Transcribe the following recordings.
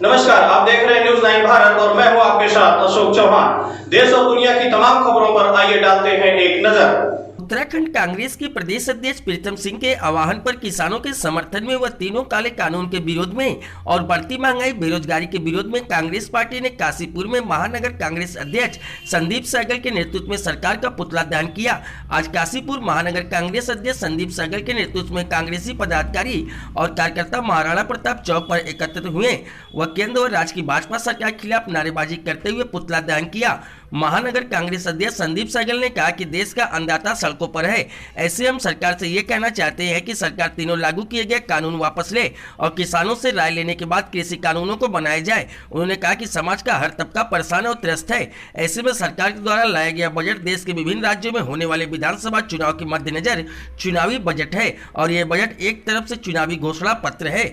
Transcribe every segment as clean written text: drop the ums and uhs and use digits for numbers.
नमस्कार, आप देख रहे हैं न्यूज़ 9 भारत और मैं हूं आपके साथ अशोक चौहान। देश और दुनिया की तमाम खबरों पर आइए डालते हैं एक नजर। उत्तराखंड कांग्रेस के प्रदेश अध्यक्ष प्रीतम सिंह के आह्वान पर किसानों के समर्थन में व तीनों काले कानून के विरोध में और बढ़ती महंगाई बेरोजगारी के विरोध में कांग्रेस पार्टी ने काशीपुर में महानगर कांग्रेस अध्यक्ष संदीप सहगल के नेतृत्व में सरकार का पुतला दहन किया। आज काशीपुर महानगर कांग्रेस अध्यक्ष संदीप सहगल के नेतृत्व में कांग्रेसी पदाधिकारी और कार्यकर्ता महाराणा प्रताप चौक पर एकत्रित हुए व केंद्र और राज्य की भाजपा सरकार के खिलाफ नारेबाजी करते हुए पुतला दहन किया। महानगर कांग्रेस अध्यक्ष संदीप सहगल ने कहा कि देश का अन्नदाता सड़कों पर है, ऐसे हम सरकार से ये कहना चाहते हैं कि सरकार तीनों लागू किए गए कानून वापस ले और किसानों से राय लेने के बाद कृषि कानूनों को बनाया जाए। उन्होंने कहा कि समाज का हर तबका परेशान और त्रस्त है, ऐसे में सरकार के द्वारा लाया गया बजट देश के विभिन्न राज्यों में होने वाले विधानसभा चुनाव के मद्देनजर चुनावी बजट है और यह बजट एक तरफ से चुनावी घोषणा पत्र है।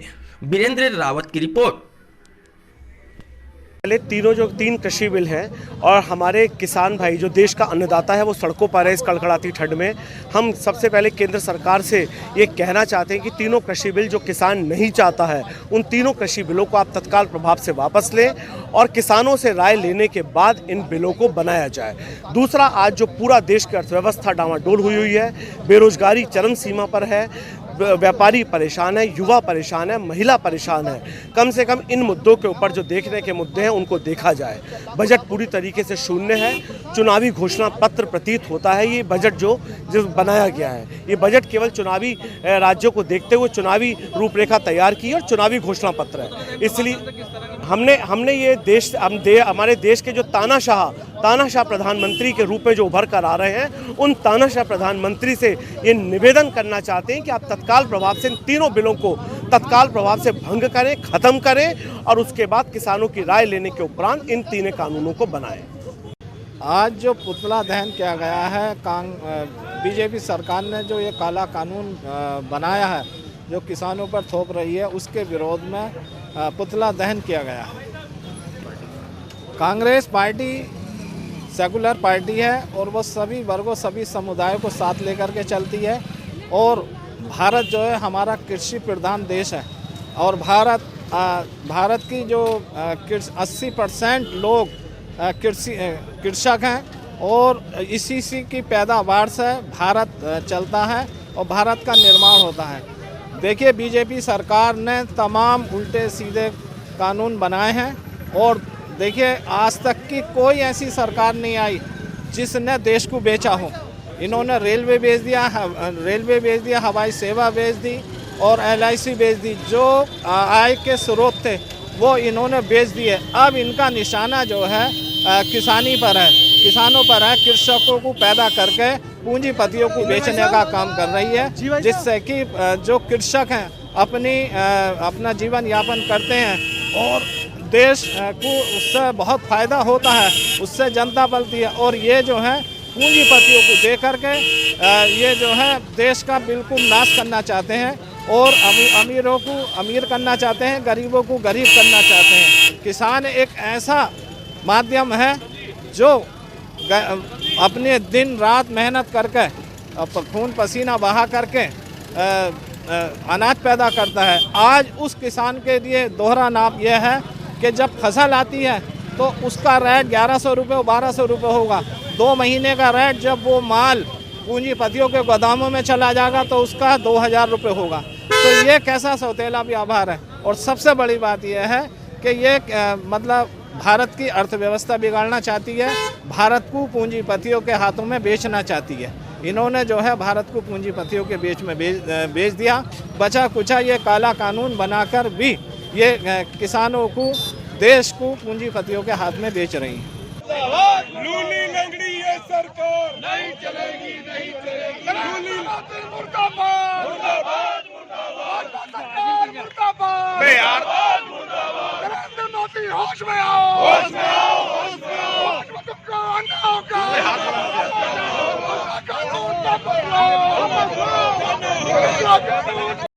वीरेंद्र रावत की रिपोर्ट। पहले तीन कृषि बिल हैं और हमारे किसान भाई जो देश का अन्नदाता है वो सड़कों पर है इस कड़कड़ाती ठंड में। हम सबसे पहले केंद्र सरकार से ये कहना चाहते हैं कि तीनों कृषि बिल जो किसान नहीं चाहता है उन तीनों कृषि बिलों को आप तत्काल प्रभाव से वापस लें और किसानों से राय लेने के बाद इन बिलों को बनाया जाए। दूसरा, आज जो पूरा देश की अर्थव्यवस्था डामाडोल हुई है, बेरोजगारी चरम सीमा पर है, व्यापारी परेशान है, युवा परेशान है, महिला परेशान है। कम से कम इन मुद्दों के ऊपर जो देखने के मुद्दे हैं उनको देखा जाए। बजट पूरी तरीके से शून्य है, चुनावी घोषणा पत्र प्रतीत होता है। ये बजट जो बनाया गया है, ये बजट केवल चुनावी राज्यों को देखते हुए चुनावी रूपरेखा तैयार की और चुनावी घोषणा पत्र है। इसलिए हमने ये हमारे देश के जो तानाशाह प्रधानमंत्री के रूप में जो उभर कर आ रहे हैं, उन तानाशाह प्रधानमंत्री से ये निवेदन करना चाहते हैं कि आप तत्काल प्रभाव से इन तीनों बिलों को तत्काल प्रभाव से भंग करें, खत्म करें और उसके बाद किसानों की राय लेने के उपरांत इन तीनों कानूनों को बनाएं। आज जो पुतला दहन किया गया है, बीजेपी सरकार ने जो ये काला कानून बनाया है जो किसानों पर थोप रही है, उसके विरोध में पुतला दहन किया गया है। कांग्रेस पार्टी सेकुलर पार्टी है और वो सभी वर्गों सभी समुदायों को साथ लेकर के चलती है और भारत जो है हमारा कृषि प्रधान देश है और भारत की जो 80% लोग कृषक हैं और इसी की पैदावार से भारत चलता है और भारत का निर्माण होता है। देखिए, बीजेपी सरकार ने तमाम उल्टे सीधे कानून बनाए हैं और देखिए आज तक की कोई ऐसी सरकार नहीं आई जिसने देश को बेचा हो। इन्होंने रेलवे बेच दिया, हवाई सेवा बेच दी और LIC बेच दी। जो आय के स्रोत थे वो इन्होंने बेच दिए। अब इनका निशाना जो है किसानी पर है, किसानों पर है। कृषकों को पैदा करके पूंजीपतियों को बेचने का काम कर रही है, जिससे कि जो कृषक हैं अपना जीवन यापन करते हैं और देश को उससे बहुत फ़ायदा होता है, उससे जनता पलती है। और ये जो है पूंजीपतियों को दे करके ये जो है देश का बिल्कुल नाश करना चाहते हैं और अमीरों को अमीर करना चाहते हैं, गरीबों को गरीब करना चाहते हैं। किसान एक ऐसा माध्यम है जो अपने दिन रात मेहनत करके खून पसीना बहा करके अनाज पैदा करता है। आज उस किसान के लिए दोहरा नाप यह है कि जब फसल आती है तो उसका रेट 1100 रुपये और 1200 रुपये होगा। 2 महीने का रेट जब वो माल पूंजीपतियों के गोदामों में चला जाएगा तो उसका 2000 रुपये होगा। तो ये कैसा सौतेला व्यवहार है। और सबसे बड़ी बात यह है कि ये मतलब भारत की अर्थव्यवस्था बिगाड़ना चाहती है, भारत को पूंजीपतियों के हाथों में बेचना चाहती है। इन्होंने जो है भारत को पूंजीपतियों के बीच में बेच दिया। बचा कुचा ये काला कानून बनाकर भी ये किसानों को, देश को पूंजीपतियों के हाथ में बेच रही हैं। लूली लंगड़ी ये सरकार नहीं चलेगी, नहीं चलेगी। लूली मुर्दाबाद, मुर्दाबाद, मुर्दाबाद, सरकार मुर्दाबाद। नरेंद्र मोदी होश में आओ, होश में आओ, होश में आओ। होश में तुमको आना होगा। कानून वापस लो।